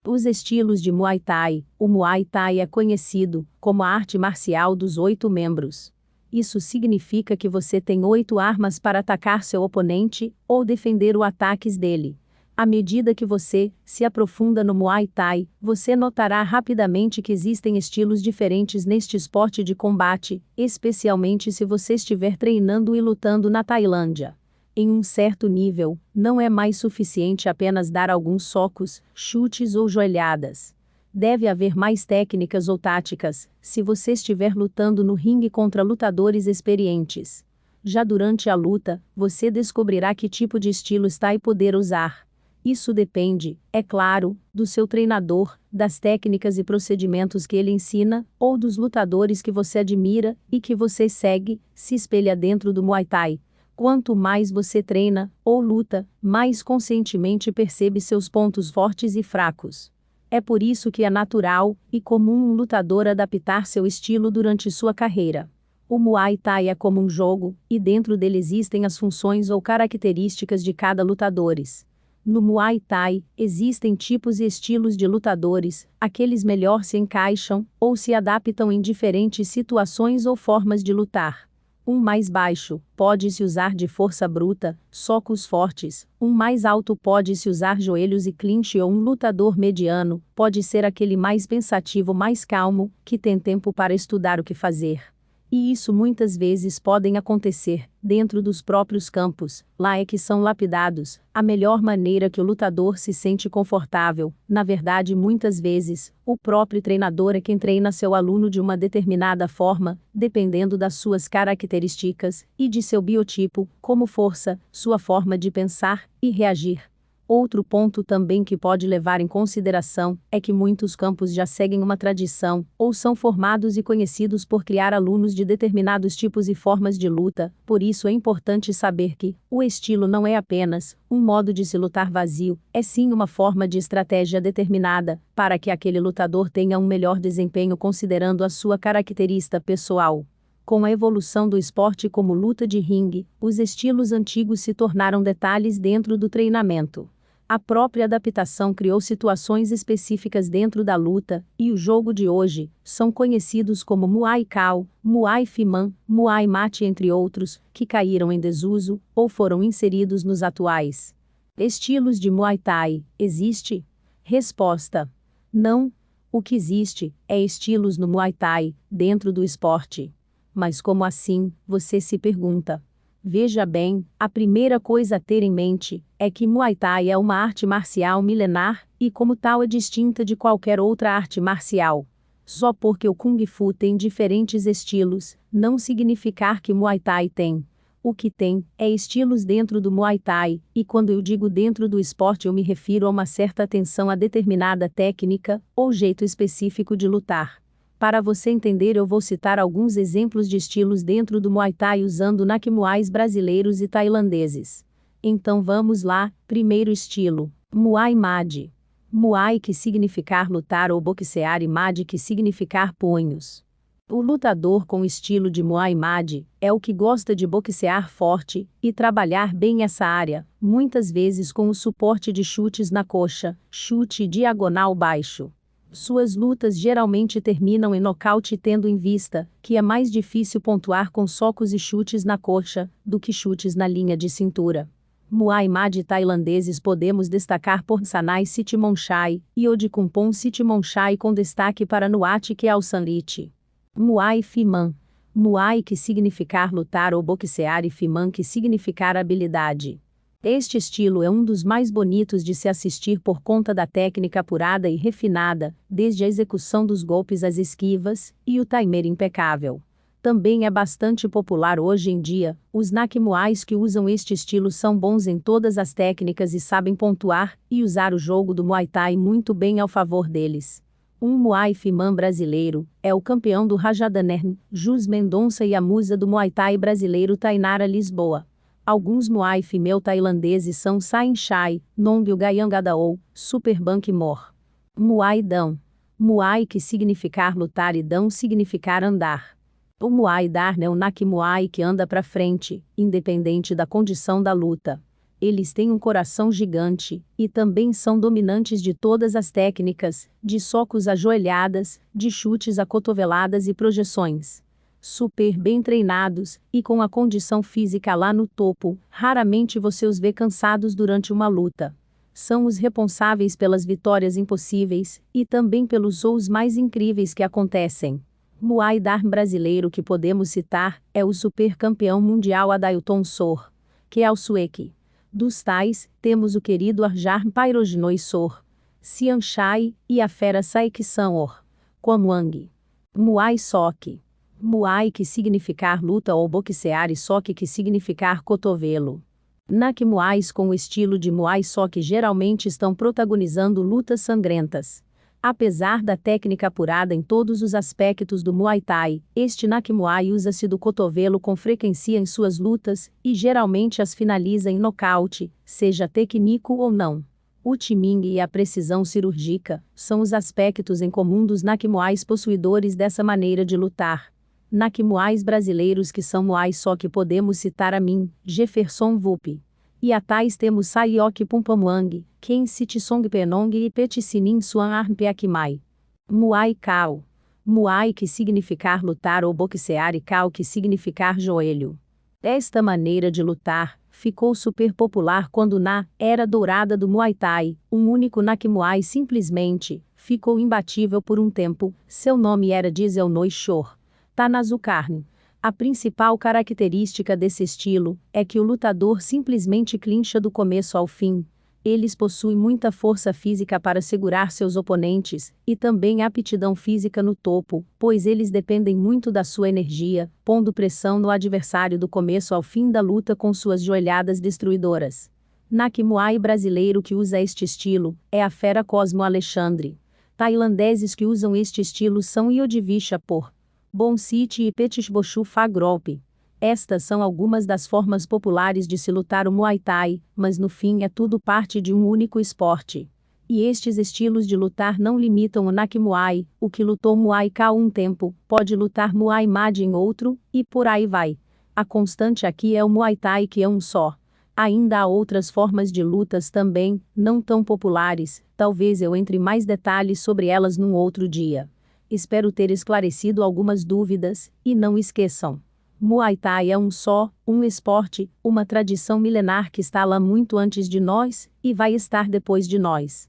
Os estilos de Muay Thai. O Muay Thai é conhecido como a arte marcial dos 8 membros. Isso significa que você tem 8 armas para atacar seu oponente ou defender os ataques dele. À medida que você se aprofunda no Muay Thai, você notará rapidamente que existem estilos diferentes neste esporte de combate, especialmente se você estiver treinando e lutando na Tailândia. Em um certo nível, não é mais suficiente apenas dar alguns socos, chutes ou joelhadas. Deve haver mais técnicas ou táticas, se você estiver lutando no ringue contra lutadores experientes. Já durante a luta, você descobrirá que tipo de estilo está e poder usar. Isso depende, é claro, do seu treinador, das técnicas e procedimentos que ele ensina, ou dos lutadores que você admira e que você segue, se espelha dentro do Muay Thai. Quanto mais você treina ou luta, mais conscientemente percebe seus pontos fortes e fracos. É por isso que é natural e comum um lutador adaptar seu estilo durante sua carreira. O Muay Thai é como um jogo, e dentro dele existem as funções ou características de cada lutador. No Muay Thai, existem tipos e estilos de lutadores, aqueles melhor se encaixam ou se adaptam em diferentes situações ou formas de lutar. Um mais baixo pode-se usar de força bruta, socos fortes. Um mais alto pode-se usar joelhos e clinch, ou um lutador mediano pode ser aquele mais pensativo, mais calmo, que tem tempo para estudar o que fazer. E isso muitas vezes pode acontecer dentro dos próprios campos. Lá é que são lapidados a melhor maneira que o lutador se sente confortável. Na verdade, muitas vezes, o próprio treinador é quem treina seu aluno de uma determinada forma, dependendo das suas características e de seu biotipo, como força, sua forma de pensar e reagir. Outro ponto também que pode levar em consideração é que muitos campos já seguem uma tradição, ou são formados e conhecidos por criar alunos de determinados tipos e formas de luta. Por isso é importante saber que o estilo não é apenas um modo de se lutar vazio, é sim uma forma de estratégia determinada, para que aquele lutador tenha um melhor desempenho considerando a sua característica pessoal. Com a evolução do esporte como luta de ringue, os estilos antigos se tornaram detalhes dentro do treinamento. A própria adaptação criou situações específicas dentro da luta, e o jogo de hoje são conhecidos como Muay Thai, Muay Thai, Muay Thai, entre outros, que caíram em desuso ou foram inseridos nos atuais estilos de Muay Thai. Existe? Resposta: não. O que existe é estilos no Muay Thai dentro do esporte. Mas como assim? Você se pergunta. Veja bem, a primeira coisa a ter em mente é que Muay Thai é uma arte marcial milenar e, como tal, é distinta de qualquer outra arte marcial. Só porque o Kung Fu tem diferentes estilos, não significa que Muay Thai tem. O que tem é estilos dentro do Muay Thai, e quando eu digo dentro do esporte eu me refiro a uma certa atenção a determinada técnica ou jeito específico de lutar. Para você entender, eu vou citar alguns exemplos de estilos dentro do Muay Thai usando Nak Muais brasileiros e tailandeses. Então vamos lá. Primeiro estilo: Muay Mad. Muay, que significar lutar ou boxear, e Mad, que significar punhos. O lutador com estilo de Muay Mad é o que gosta de boxear forte e trabalhar bem essa área, muitas vezes com o suporte de chutes na coxa, chute diagonal baixo. Suas lutas geralmente terminam em nocaute, tendo em vista que é mais difícil pontuar com socos e chutes na coxa do que chutes na linha de cintura. Muay Mad tailandeses podemos destacar por Sanai Sitmonchai e Odikumpon Sitmonchai, com destaque para Nuatik Alsanlit. Muay Thai. Muay, que significar lutar ou boxear, e Thai, que significar habilidade. Este estilo é um dos mais bonitos de se assistir por conta da técnica apurada e refinada, desde a execução dos golpes às esquivas, e o timer impecável. Também é bastante popular hoje em dia. Os Nak Muais que usam este estilo são bons em todas as técnicas e sabem pontuar e usar o jogo do Muay Thai muito bem ao favor deles. Um Muay Thai brasileiro é o campeão do Rajadamnern, Jus Mendonça, e a musa do Muay Thai brasileiro, Tainara Lisboa. Alguns Muay Thai tailandeses são Sain Chai, Nongyu Gayangadao, Superbank Mor. Muay Dão. Muay, que significar lutar, e Dão significar andar. O Muay Dharna é o Nak Muay que anda para frente, independente da condição da luta. Eles têm um coração gigante, e também são dominantes de todas as técnicas, de socos a joelhadas, de chutes a cotoveladas e projeções. Super bem treinados, e com a condição física lá no topo, raramente você os vê cansados durante uma luta. São os responsáveis pelas vitórias impossíveis, e também pelos shows mais incríveis que acontecem. Muay Thai brasileiro que podemos citar, é o super campeão mundial Adailton Sor, que é o sueque. Dos tais, temos o querido Arjar Pairognoi Sor, Sian Chai, e a fera Saik Sanor, Kwamwang. Muay Sok. Muay que significar luta ou boxear e Sok que significar cotovelo. Nak Muais com o estilo de Muay Sok geralmente estão protagonizando lutas sangrentas. Apesar da técnica apurada em todos os aspectos do Muay Thai, este Nak Muay usa-se do cotovelo com frequência em suas lutas, e geralmente as finaliza em nocaute, seja técnico ou não. O timing e a precisão cirúrgica são os aspectos em comum dos Nak Muais possuidores dessa maneira de lutar. Nak Muais brasileiros que são Muay Sok podemos citar a mim, Jefferson Vup. E a tais temos Sayok Pumpamwang, Ken Sitsong Penong e Petissinin Suan Armpeakmai. Muay Kao. Muay que significar lutar ou boxear e Kao que significar joelho. Esta maneira de lutar ficou super popular quando na Era Dourada do Muay Thai, um único Nak Muay simplesmente ficou imbatível por um tempo, seu nome era Diesel Noi Shor. Tanazukarn. A principal característica desse estilo é que o lutador simplesmente clincha do começo ao fim. Eles possuem muita força física para segurar seus oponentes, e também aptidão física no topo, pois eles dependem muito da sua energia, pondo pressão no adversário do começo ao fim da luta com suas joelhadas destruidoras. Nak Muay brasileiro que usa este estilo é a fera Cosmo Alexandre. Tailandeses que usam este estilo são Yodivisha Por, Bonsiti e Petishboshu Fagrop. Estas são algumas das formas populares de se lutar o Muay Thai, mas no fim é tudo parte de um único esporte. E estes estilos de lutar não limitam o Nak Muay, o que lutou Muay Thai um tempo, pode lutar Muay Mad em outro, e por aí vai. A constante aqui é o Muay Thai que é um só. Ainda há outras formas de lutas também, não tão populares, talvez eu entre mais detalhes sobre elas num outro dia. Espero ter esclarecido algumas dúvidas, e não esqueçam. Muay Thai é um só, um esporte, uma tradição milenar que está lá muito antes de nós, e vai estar depois de nós.